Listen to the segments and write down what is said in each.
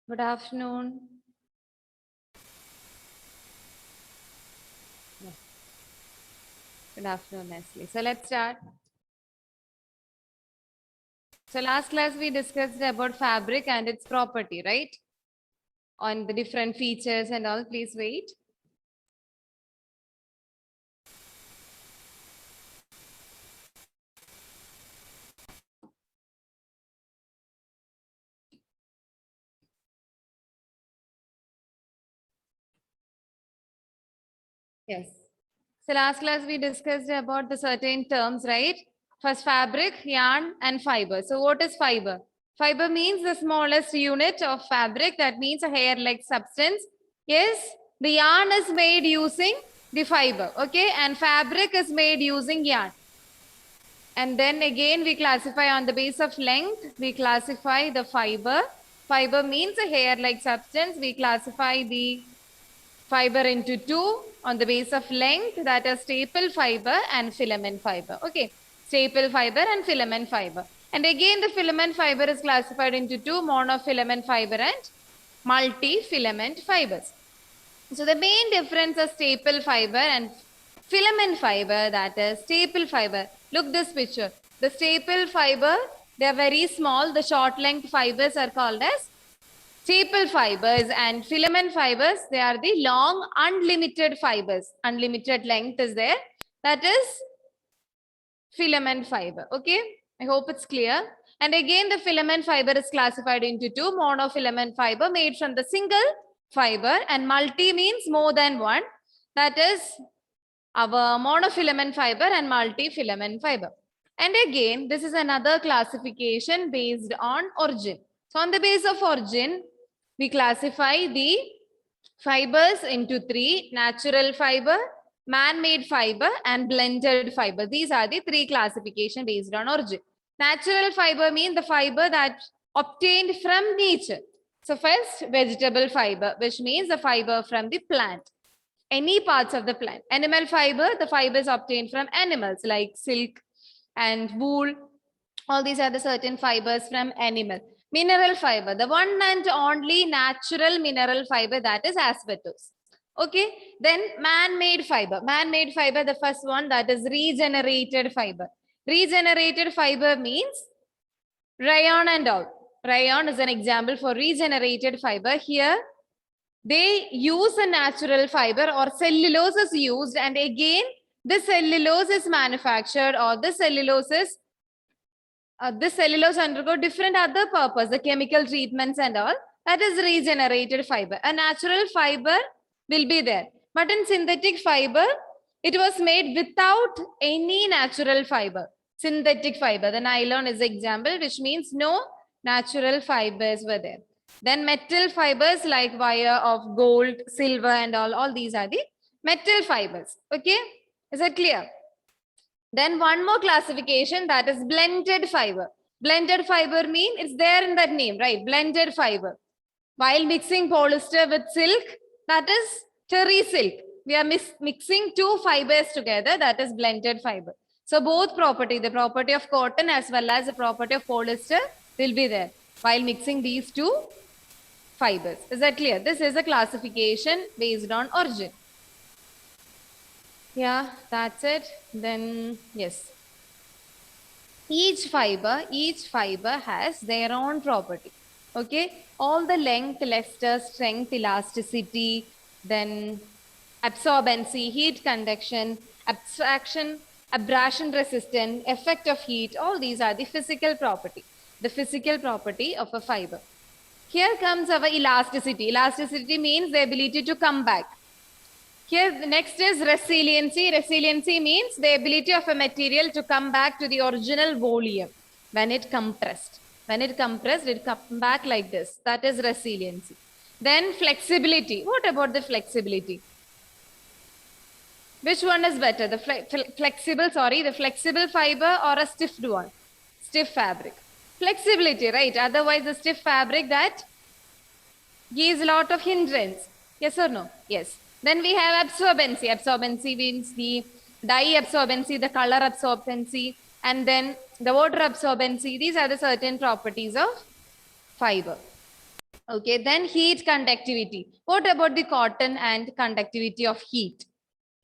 Good afternoon. Good afternoon, Nestle. So let's start. So last class we discussed about fabric and its property, right? On the different features and all. Please wait. Yes. So last class we discussed about the certain terms, right? First fabric, yarn, and fiber. So what is fiber? Fiber means the smallest unit of fabric. That means a hair-like substance. Yes, the yarn is made using the fiber. Okay, and fabric is made using yarn. And then again, we classify on the base of length. We classify the fiber. Fiber means a hair-like substance. We classify the fiber into two on the base of length, that is staple fiber and filament fiber. Okay, staple fiber and filament fiber. And again, the filament fiber is classified into two, monofilament fiber and multi-filament fibers. So the main difference of staple fiber and filament fiber, that is staple fiber. Look this picture. The staple fiber, they are very small. The short length fibers are called as staple fibers, and filament fibers, they are the long unlimited fibers. Unlimited length is there. That is filament fiber. Okay, I hope it's clear. And again, the filament fiber is classified into two, monofilament fiber made from the single fiber, and multi means more than one. That is our monofilament fiber and multi-filament fiber. And again, this is another classification based on origin. So on the base of origin, we classify the fibers into three: natural fiber, man-made fiber, and blended fiber. These are the three classifications based on origin. Natural fiber means the fiber that obtained from nature. So first, vegetable fiber, which means the fiber from the plant, any parts of the plant. Animal fiber, the fibers obtained from animals like silk and wool. All these are the certain fibers from animal. Mineral fiber, the one and only natural mineral fiber, that is asbestos. Okay, then man-made fiber. Man-made fiber, the first one, that is regenerated fiber. Regenerated fiber means rayon and all. Rayon is an example for regenerated fiber. Here, they use a natural fiber or cellulose is used, and again, the cellulose is manufactured, or the cellulose is this cellulose undergo different other purpose, the chemical treatments and all. That is regenerated fiber. A natural fiber will be there, but in synthetic fiber, it was made without any natural fiber. Synthetic fiber, the nylon is example, which means no natural fibers were there. Then metal fibers like wire of gold, silver, and all these are the metal fibers. Okay, is that clear? Then one more classification, that is blended fiber. Blended fiber mean it's there in that name, right? Blended fiber. While mixing polyester with silk, that is terry silk. We are mixing two fibers together, that is blended fiber. So both property, the property of cotton as well as the property of polyester will be there while mixing these two fibers. Is that clear? This is a classification based on origin. Yeah, that's it. Then, yes. Each fiber has their own property. Okay, all the length, luster, strength, elasticity, then absorbency, heat conduction, abstraction, abrasion resistance, effect of heat, all these are the physical property of a fiber. Here comes our elasticity. Elasticity means the ability to come back. Here, the next is resiliency. Resiliency means the ability of a material to come back to the original volume when it compressed. When it compressed, it comes back like this. That is resiliency. Then flexibility. What about the flexibility? Which one is better? The flexible fiber or a stiff one? Stiff fabric. Flexibility, right? Otherwise, the stiff fabric that gives a lot of hindrance. Yes or no? Yes. Then we have absorbency. Absorbency means the dye absorbency, the color absorbency, and then the water absorbency. These are the certain properties of fiber. Okay, then heat conductivity. What about the cotton and conductivity of heat?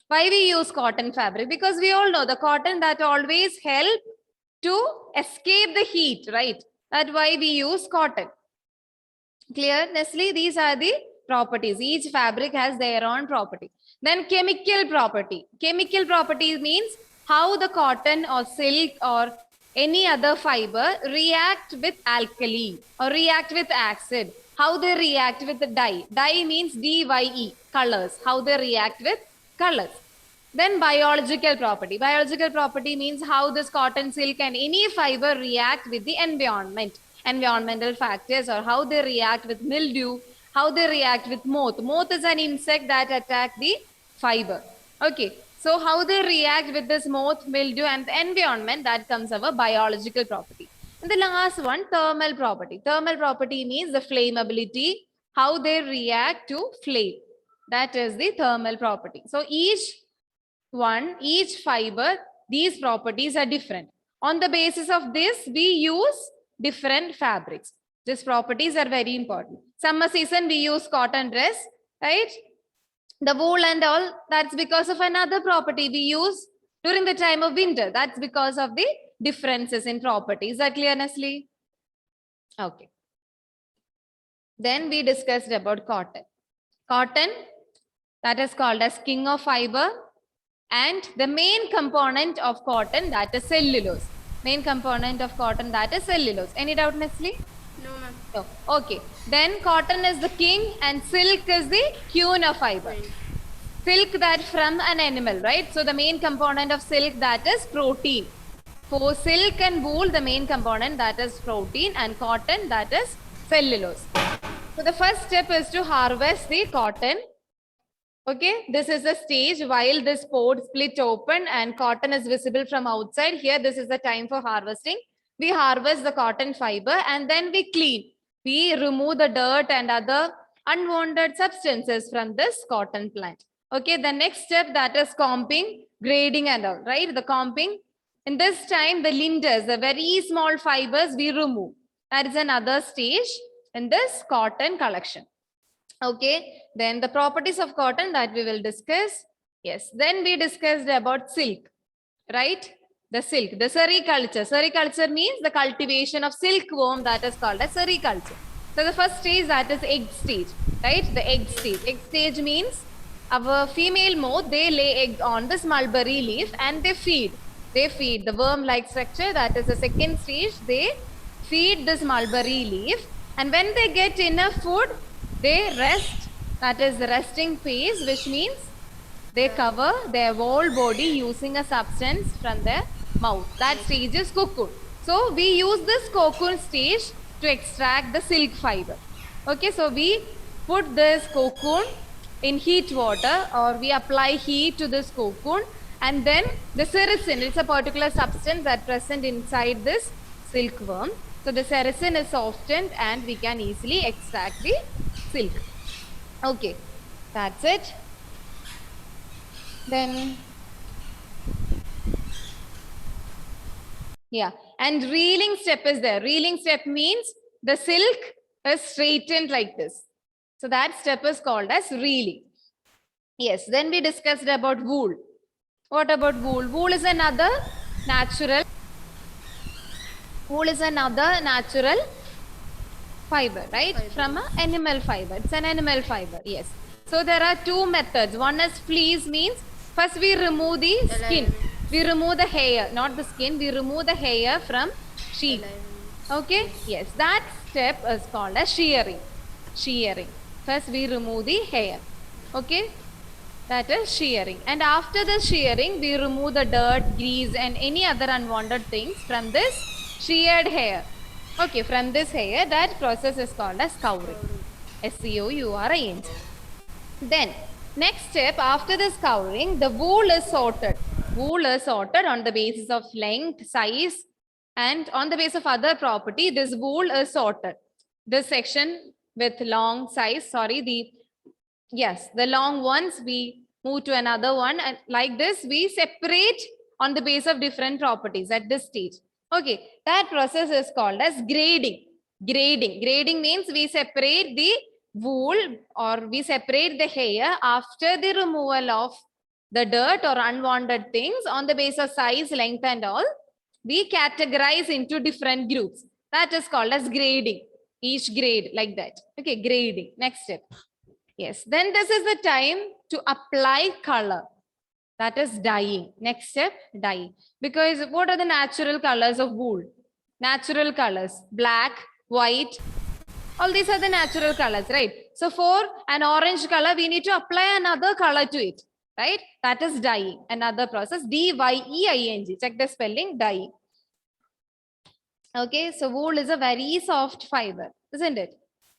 Why we use cotton fabric? Because we all know the cotton that always help to escape the heat, right? That's why we use cotton. Clear, Nestle? These are the properties. Each fabric has their own property. Then chemical property. Chemical property means how the cotton or silk or any other fiber react with alkali or react with acid. How they react with the dye. Dye means dye, colors. How they react with colors. Then biological property. Biological property means how this cotton, silk and any fiber react with the environment. Environmental factors, or how they react with mildew, how they react with moth. Moth is an insect that attack the fiber. Okay, so how they react with this moth, mildew and the environment, that comes our biological property. And the last one, thermal property. Thermal property means the flammability, how they react to flame. That is the thermal property. So each fiber, these properties are different. On the basis of this, we use different fabrics. These properties are very important. Summer season, we use cotton dress, right? The wool and all, that's because of another property we use during the time of winter. That's because of the differences in properties. Is that clear, Nestle? Okay. Then we discussed about cotton. Cotton, that is called as king of fiber. And the main component of cotton, that is cellulose. Main component of cotton, that is cellulose. Any doubt, Nestle? No, ma'am. No. Okay. Then cotton is the king and silk is the queen of fiber. Right. Silk that from an animal, right? So the main component of silk, that is protein. For silk and wool, the main component, that is protein, and cotton, that is cellulose. So the first step is to harvest the cotton. Okay, this is the stage while this pod split open and cotton is visible from outside. Here, this is the time for harvesting. We harvest the cotton fiber and then we clean. We remove the dirt and other unwanted substances from this cotton plant. Okay, the next step, that is combing, grading and all, right? The combing. In this time, the linters, the very small fibers, we remove. That is another stage in this cotton collection. Okay, then the properties of cotton that we will discuss. Yes, then we discussed about silk, right? The silk, the sericulture. Sericulture means the cultivation of silkworm, that is called as sericulture. So the first stage, that is egg stage, right? The egg stage. Egg stage means our female moth, they lay egg on this mulberry leaf and they feed. They feed the worm-like structure, that is the second stage. They feed this mulberry leaf and when they get enough food, they rest, that is the resting phase, which means they cover their whole body using a substance from their mouth. That stage is cocoon. So we use this cocoon stage to extract the silk fiber. Okay, so we put this cocoon in heat water or we apply heat to this cocoon and then the sericin, it's a particular substance that present inside this silkworm. So the sericin is softened and we can easily extract the silk. Okay, that's it. Then, yeah, and reeling step is there. Reeling step means the silk is straightened like this. So that step is called as reeling. Yes, then we discussed about wool. What about wool? Wool is another natural fiber, right? Fiber. From an animal fiber. It's an animal fiber, yes. So there are two methods. One is fleece, means first we remove the skin. We remove the hair, not the skin. We remove the hair from sheep. Okay, yes, that step is called as shearing. Shearing. First we remove the hair. Okay, that is shearing. And after the shearing, we remove the dirt, grease and any other unwanted things from this sheared hair. Okay, from this hair, that process is called as scouring. S-C-O-U-R-I-N-G. Then, next step, after the scouring, the wool is sorted. Wool is sorted on the basis of length, size, and on the basis of other property, this wool is sorted. This section with long size, the long ones, we move to another one, and like this, we separate on the basis of different properties at this stage. Okay, that process is called as grading. Grading. Grading means we separate the wool or we separate the hair after the removal of the dirt or unwanted things on the basis of size, length and all. We categorize into different groups. That is called as grading. Each grade like that. Okay, grading. Next step. Yes, then this is the time to apply color. That is dyeing. Next step, dyeing. Because what are the natural colors of wool? Natural colors, black, white, all these are the natural colors, right? So for an orange color, we need to apply another color to it, right? That is dyeing, another process, D-Y-E-I-N-G. Check the spelling, dyeing. Okay, so wool is a very soft fiber, isn't it?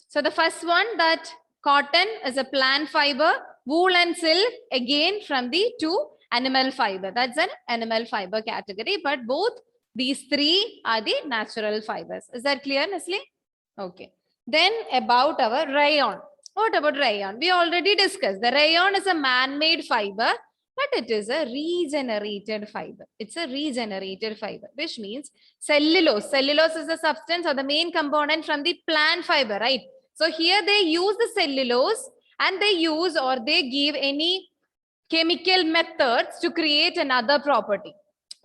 So the first one, that cotton is a plant fiber, wool and silk again from the two animal fiber. That's an animal fiber category, but both these three are the natural fibers. Is that clear, Nestle? Okay. Then about our rayon. What about rayon? We already discussed. The rayon is a man-made fiber, but it is a regenerated fiber. It's a regenerated fiber, which means cellulose. Cellulose is the substance or the main component from the plant fiber, right? So here they use the cellulose and they use or they give any chemical methods to create another property.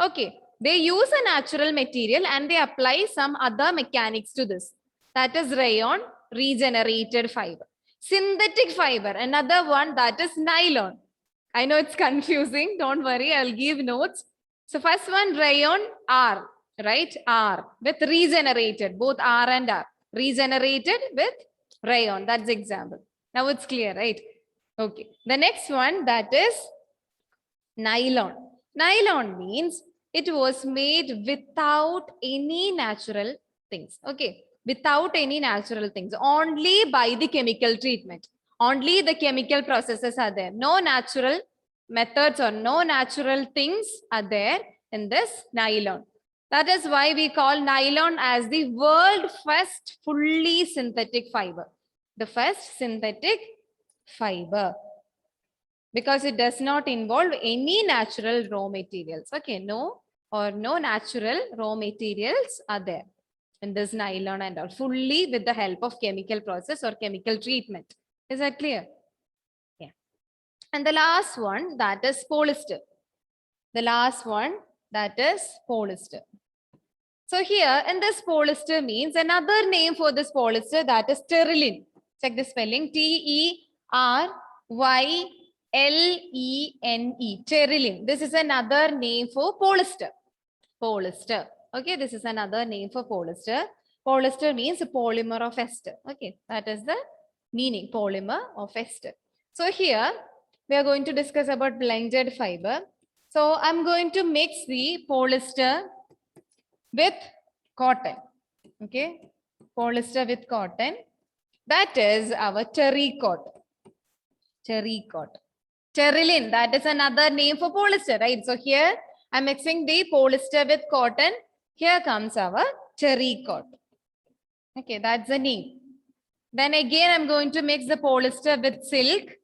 Okay, they use a natural material and they apply some other mechanics to this. That is rayon, regenerated fiber. Synthetic fiber, another one, that is nylon. I know it's confusing. Don't worry, I'll give notes. So first one, rayon, R, right? R with regenerated, both R and R. Regenerated with rayon. That's the example. Now it's clear, right? Okay. The next one, that is nylon. Nylon means it was made without any natural things. Okay. Without any natural things, only by the chemical treatment. Only the chemical processes are there. No natural methods or no natural things are there in this nylon. That is why we call nylon as the world first fully synthetic fiber. The first synthetic fiber. Because it does not involve any natural raw materials. Okay, no natural raw materials are there in this nylon and all, fully with the help of chemical process or chemical treatment. Is that clear? Yeah. And the last one, that is polyester. The last one, that is polyester. So here in this polyester means another name for this polyester, that is terylene. Check the spelling, T-E-R-Y-L-E-N-E, terylene. This is another name for polyester. Polyester. Okay, this is another name for polyester. Polyester means polymer of ester. Okay, that is the meaning, polymer of ester. So here we are going to discuss about blended fiber. So I'm going to mix the polyester with cotton. Okay, polyester with cotton. That is our terrycot. Terrycot. Terylene, that is another name for polyester, right? So here I'm mixing the polyester with cotton. Here comes our terrycot. Okay, that's the name. Then again, I'm going to mix the polyester with silk.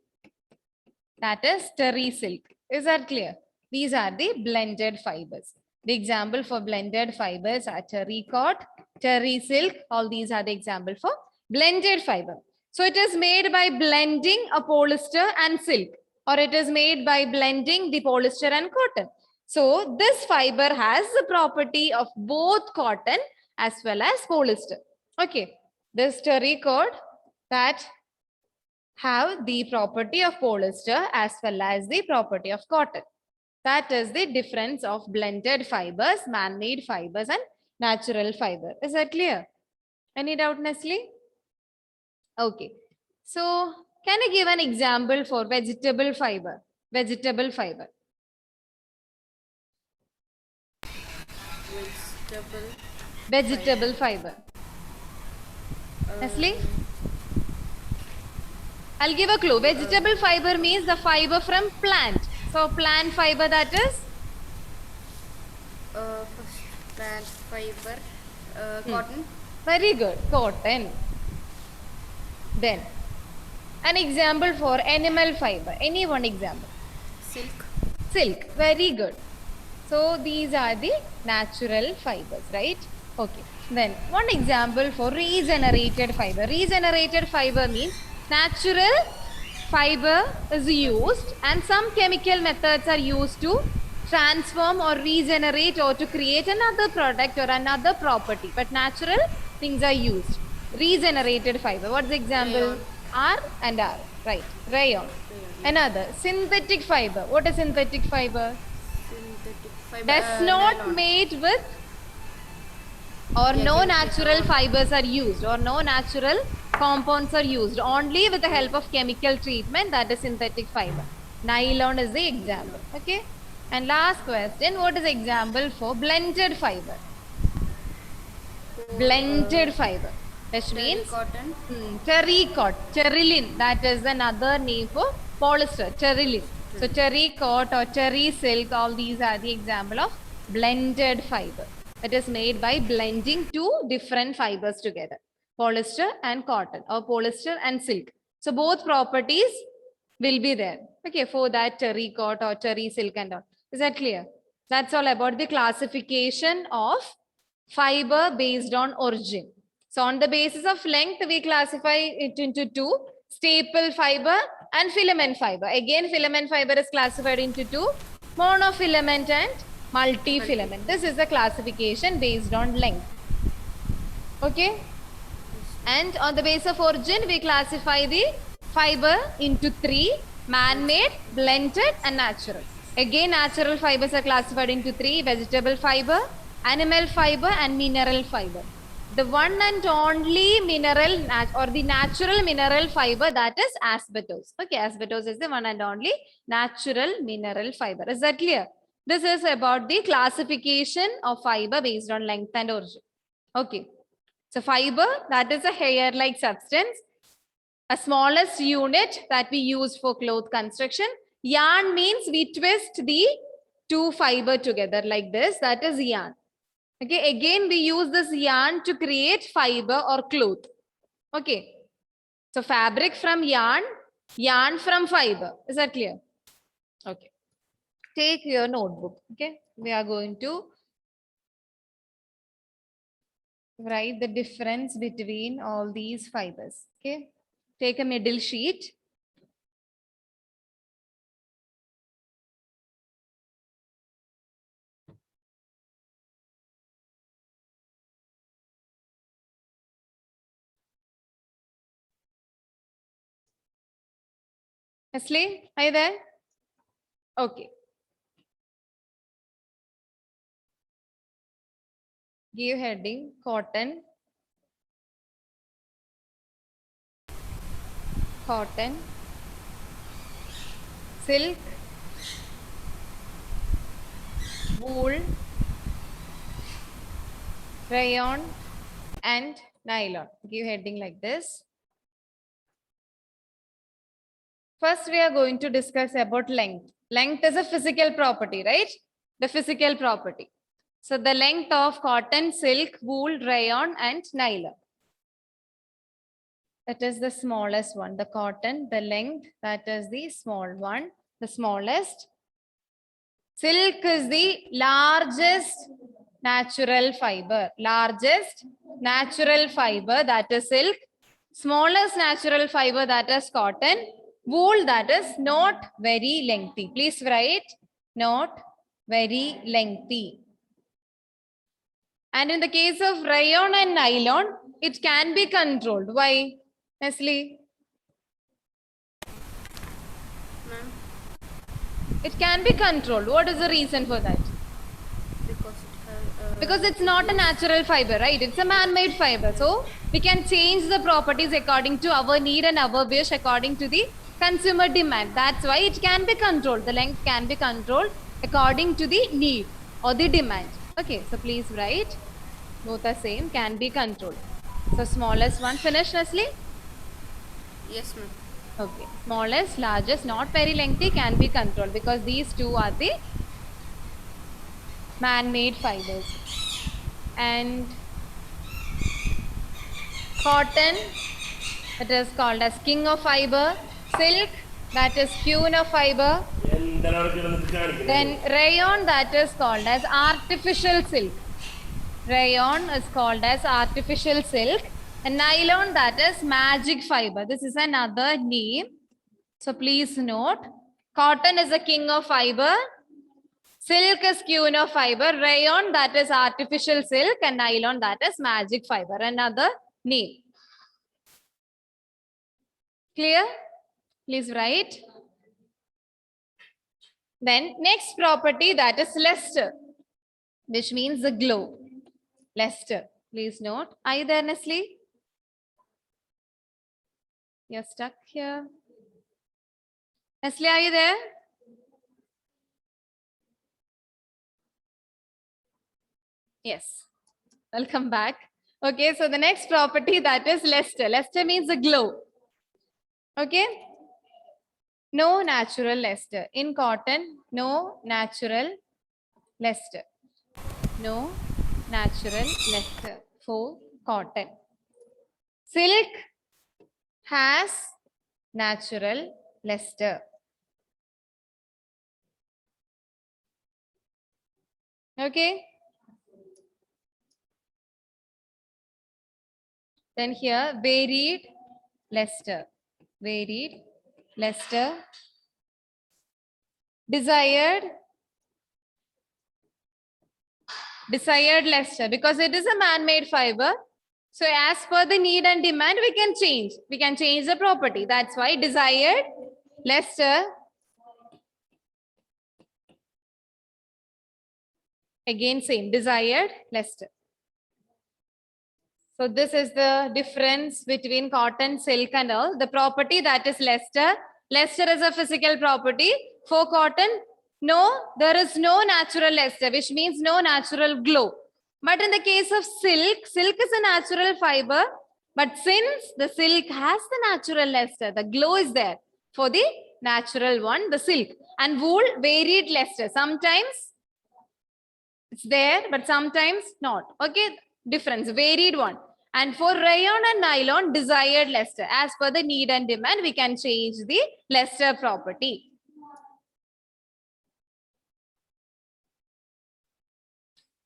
That is terry silk. Is that clear? These are the blended fibers. The example for blended fibers are terrycot, terry silk. All these are the example for blended fiber. So it is made by blending a polyester and silk, or it is made by blending the polyester and cotton. So this fiber has the property of both cotton as well as polyester. Okay, this terrycot that have the property of polyester as well as the property of cotton. That is the difference of blended fibers, man-made fibers and natural fiber. Is that clear? Any doubt, Nestle? Okay. So can I give an example for vegetable fiber? Vegetable fiber. Vegetable fiber. Nestle? I'll give a clue. Vegetable fiber means the fiber from plant. So plant fiber, that is? First plant fiber, cotton. Very good, cotton. Then an example for animal fiber. Any one example. Silk. Silk. Very good. So these are the natural fibers, right? Okay. Then one example for regenerated fiber. Regenerated fiber means natural fiber is used and some chemical methods are used to transform or regenerate or to create another product or another property. But natural things are used. Regenerated fiber. What's the example? Rayon. R and R. Right. Rayon. Another. Synthetic fiber. What is synthetic fiber? Synthetic fiber. Does not nylon. made with or Yeah, no synthetic natural nylon. fibers are used or no natural compounds are used, only with the help of chemical treatment, that is synthetic fiber. Nylon is the example. Okay. And last question, what is example for blended fiber? Blended fiber, which means Cotton. terrycot, that is another name for polyester, terylene. So terrycot or terry silk, all these are the example of blended fiber. It is made by blending two different fibers together, polyester and cotton or polyester and silk. So both properties will be there. Okay, for that terrycot or terry silk and all. Is that clear? That's all about the classification of fiber based on origin. So on the basis of length, we classify it into two, staple fiber and filament fiber. Again, filament fiber is classified into two, monofilament and multifilament. This is the classification based on length. Okay. And on the basis of origin, we classify the fiber into three, man-made, blended and natural. Again, natural fibers are classified into three, vegetable fiber, animal fiber and mineral fiber. The one and only mineral or the natural mineral fiber, that is asbestos. Okay, asbestos is the one and only natural mineral fiber. Is that clear? This is about the classification of fiber based on length and origin. Okay. So fiber, that is a hair-like substance, a smallest unit that we use for cloth construction. Yarn means we twist the two fiber together like this, that is yarn. Okay, again we use this yarn to create fiber or cloth. Okay, so fabric from yarn, yarn from fiber. Is that clear? Okay, take your notebook. Okay, we are going to write the difference between all these fibers. Okay, take a middle sheet. Asli, are you there? Okay. Give heading cotton, cotton, silk, wool, rayon and nylon. Give heading like this. First, we are going to discuss about length. Length is a physical property, right? The physical property. So the length of cotton, silk, wool, rayon and nylon. That is the smallest one. The cotton, the length, that is the small one, the smallest. Silk is the largest natural fiber. Largest natural fiber, that is silk. Smallest natural fiber, that is cotton. Wool, that is not very lengthy. Please write not very lengthy. And in the case of rayon and nylon, it can be controlled. Why, Nestle? Ma'am, It can be controlled. What is the reason for that? because it has. Because it's not a natural fiber, right? It's a man-made fiber. So we can change the properties according to our need and our wish, according to the consumer demand. That's why it can be controlled. The length can be controlled according to the need or the demand. Okay, so please write. Both are same, can be controlled. So smallest one, finish, Nestle? Yes, ma'am. Okay, smallest, largest, not very lengthy, can be controlled because these two are the man-made fibers. And cotton, it is called as king of fiber. Silk, that is queen of fiber. Then rayon, that is called as artificial silk. Rayon is called as artificial silk. And nylon, that is magic fiber. This is another name. So please note, cotton is the king of fiber. Silk is queen of fiber. Rayon, that is artificial silk. And nylon, that is magic fiber. Another name. Clear? Please write. Then next property, that is luster, which means the glow. Luster. Please note. Are you there, Nestle? You're stuck here. Nestle, are you there? Yes. Welcome back. Okay, so the next property, that is luster. Luster means the glow. Okay. No natural luster. In cotton, no natural luster. No natural luster for cotton. Silk has natural luster. Okay. Then here, varied luster. Varied luster. Desired luster, because it is a man-made fiber. So as per the need and demand, we can change. We can change the property. That's why desired luster. Again, same, desired luster. So this is the difference between cotton, silk and all. The property, that is luster. Luster is a physical property. For cotton, no, there is no natural luster, which means no natural glow. But in the case of silk, silk is a natural fiber. But since the silk has the natural luster, the glow is there for the natural one, the silk. And wool, varied luster. Sometimes it's there, but sometimes not. Okay, difference, varied one. And for rayon and nylon, desired luster. As per the need and demand, we can change the luster property.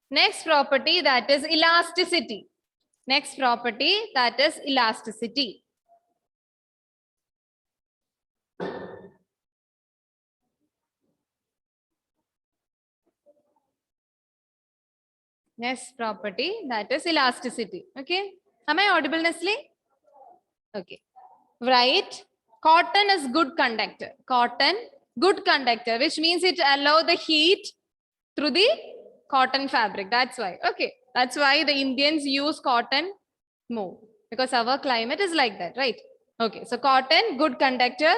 Next property, that is elasticity. Next property, that is elasticity. Next property, that is elasticity. Okay. Am I audible, Nestle? Okay. Right. Cotton is good conductor. Cotton, good conductor, which means it allows the heat through the cotton fabric. That's why. Okay. That's why the Indians use cotton more, because our climate is like that, right? Okay. So cotton, good conductor.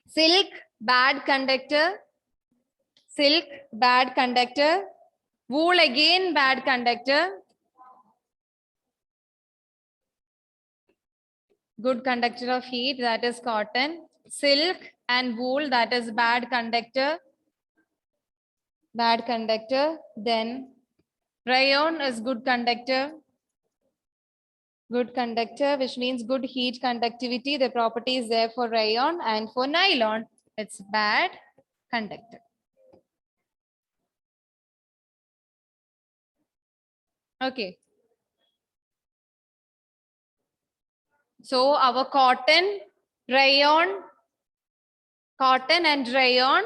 Silk, bad conductor. Silk, bad conductor. Wool, again, bad conductor. Good conductor of heat, that is cotton. Silk and wool, that is bad conductor. Bad conductor. Then rayon is good conductor. Good conductor, which means good heat conductivity. The property is there for rayon, and for nylon, it's bad conductor. Okay. So our cotton and rayon,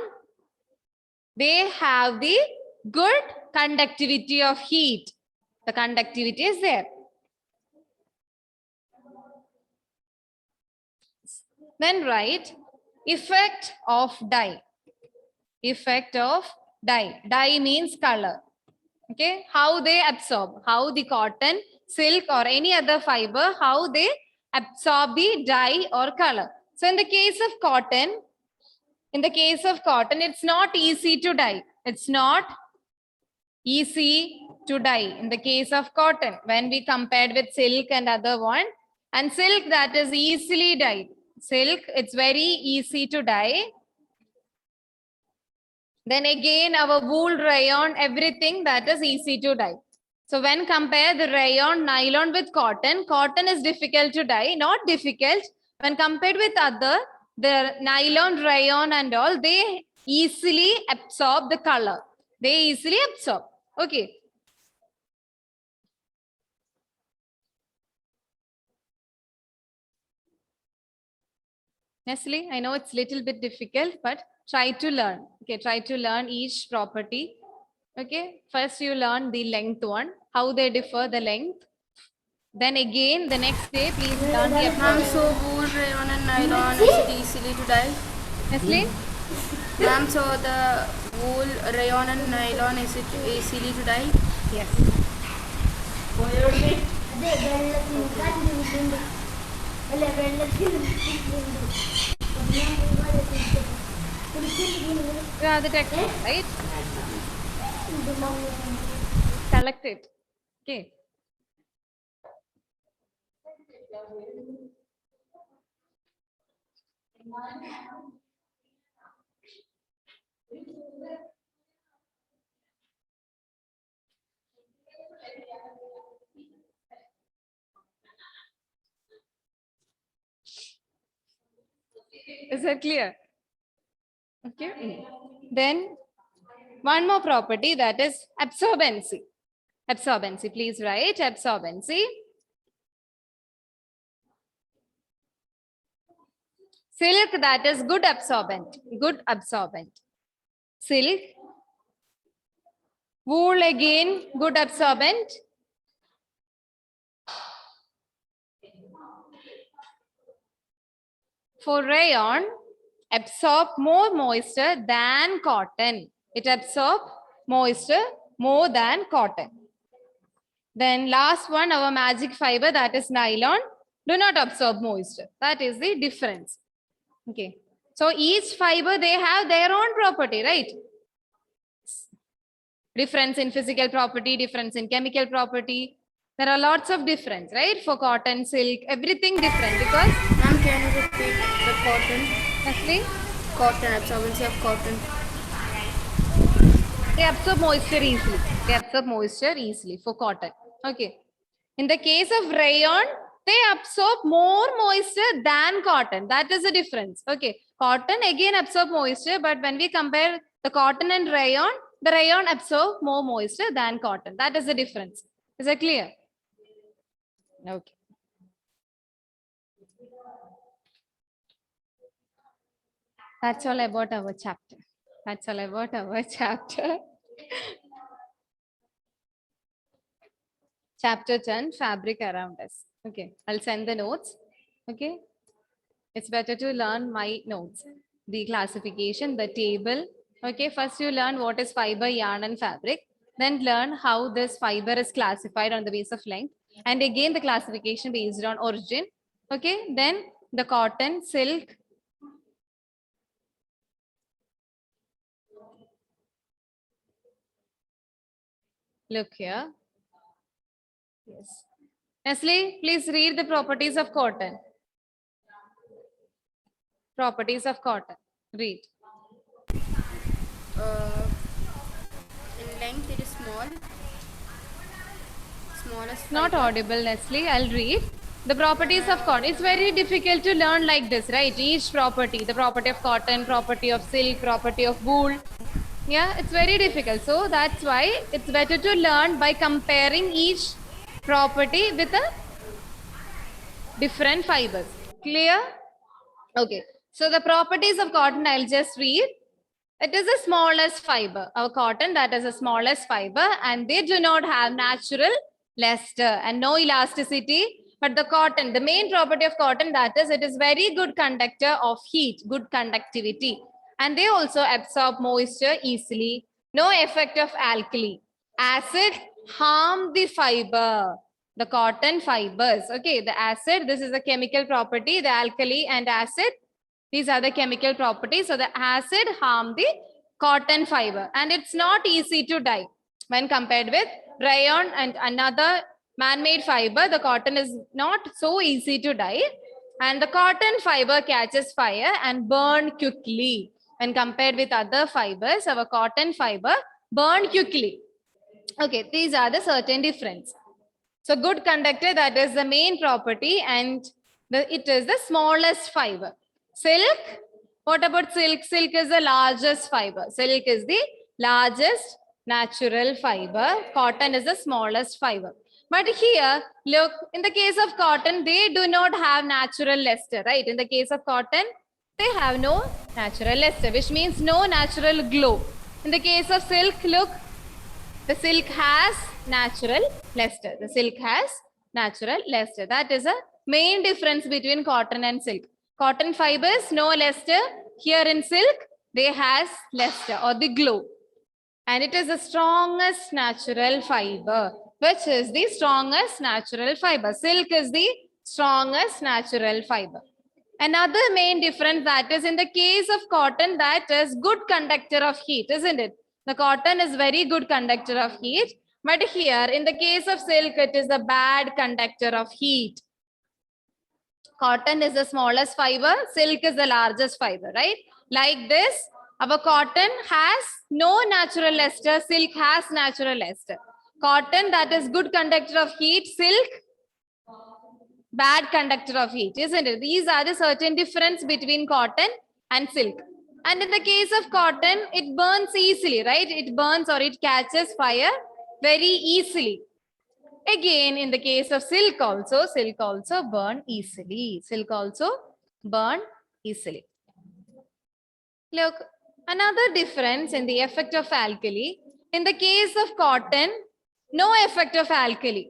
they have the good conductivity of heat. The conductivity is there. Then write effect of dye. Effect of dye. Dye means color. Okay, how they absorb, how the cotton, silk or any other fiber, how they absorb the dye or color. So in the case of cotton, it's not easy to dye. It's not easy to dye in the case of cotton when we compared with silk and other one. And silk, that is easily dyed. Silk, it's very easy to dye. Then again, our wool, rayon, everything that is easy to dye. So when compare the rayon, nylon with cotton, cotton is difficult to dye, not difficult. When compared with other, the nylon, rayon and all, they easily absorb the color. They easily absorb. Okay. Nestle, I know it's little bit difficult, but try to learn. Okay, try to learn each property. Okay, first you learn the length one, how they differ the length. Then again, the next day, please learn the Ma'am, absorbency. so wool, rayon and nylon is it easily to dye? Nestle, Ma'am, so the wool, rayon and nylon is it easily to dye? yes. You have the textbook, right? Select it. Okay. Is that clear? Okay. Then one more property, that is absorbency. Absorbency, please write absorbency. Silk, that is good absorbent. Good absorbent. Silk. Wool, again good absorbent. For rayon, absorb more moisture than cotton. It absorbs moisture more than cotton. Then last one, our magic fiber, that is nylon, do not absorb moisture. That is the difference. Okay. So each fiber, they have their own property, right? Difference in physical property, difference in chemical property. There are lots of difference, right? For cotton, silk, everything different because Ma'am, can you repeat the cotton? firstly, Cotton, absorbency of cotton. they absorb moisture easily. They absorb moisture easily for cotton. Okay. In the case of rayon, they absorb more moisture than cotton. That is the difference. Okay. Cotton again absorb moisture, but when we compare the cotton and rayon, the rayon absorb more moisture than cotton. That is the difference. Is that clear? Okay. That's all about our chapter. That's all about our chapter. Chapter 10, fabric around us. Okay, I'll send the notes. Okay, it's better to learn my notes, the classification, the table. Okay, first you learn what is fiber, yarn, and fabric. Then learn how this fiber is classified on the basis of length. And again, the classification based on origin. Okay, then the cotton, silk. Look here. Yes. Nestle, please read the properties of cotton. Properties of cotton. Read. In length, it is small. Smallest Not fiber. audible, Nestle. I'll read. The properties of cotton. It's very difficult to learn like this, right? Each property, the property of cotton, property of silk, property of wool. Yeah, it's very difficult. So that's why it's better to learn by comparing each property with a different fibers. Clear? Okay. So the properties of cotton, I'll just read. It is the smallest fiber. Our cotton, that is the smallest fiber, and they do not have natural luster and no elasticity. But the cotton, the main property of cotton, that is, it is very good conductor of heat, good conductivity. And they also absorb moisture easily. No effect of alkali. Acid harm the fiber, the cotton fibers. Okay, the acid, this is a chemical property, the alkali and acid. These are the chemical properties. So the acid harm the cotton fiber and it's not easy to dye. When compared with rayon and another man-made fiber, the cotton is not so easy to dye and the cotton fiber catches fire and burn quickly. When compared with other fibers, our cotton fiber burn quickly. Okay, these are the certain difference. So good conductor, that is the main property and it is the smallest fiber. Silk, what about silk? Silk is the largest fiber. Silk is the largest natural fiber. Cotton is the smallest fiber. But here, look, in the case of cotton, they do not have natural luster, right? In the case of cotton, they have no natural luster, which means no natural glow. In the case of silk, look, the silk has natural luster. The silk has natural luster. That is a main difference between cotton and silk. Cotton fibers, no luster. Here in silk, they has luster or the glow. And it is the strongest natural fiber. Which is the strongest natural fiber? Silk is the strongest natural fiber. Another main difference, that is in the case of cotton, that is good conductor of heat, isn't it? The cotton is very good conductor of heat. But here in the case of silk, it is a bad conductor of heat. Cotton is the smallest fiber, silk is the largest fiber, right? Like this, our cotton has no natural luster, silk has natural luster. Cotton, that is good conductor of heat, silk, bad conductor of heat, isn't it? These are the certain difference between cotton and silk. And in the case of cotton, it burns easily, right? It burns or it catches fire very easily. Again, in the case of silk also burn easily. Silk also burn easily. Look, another difference in the effect of alkali. In the case of cotton, no effect of alkali.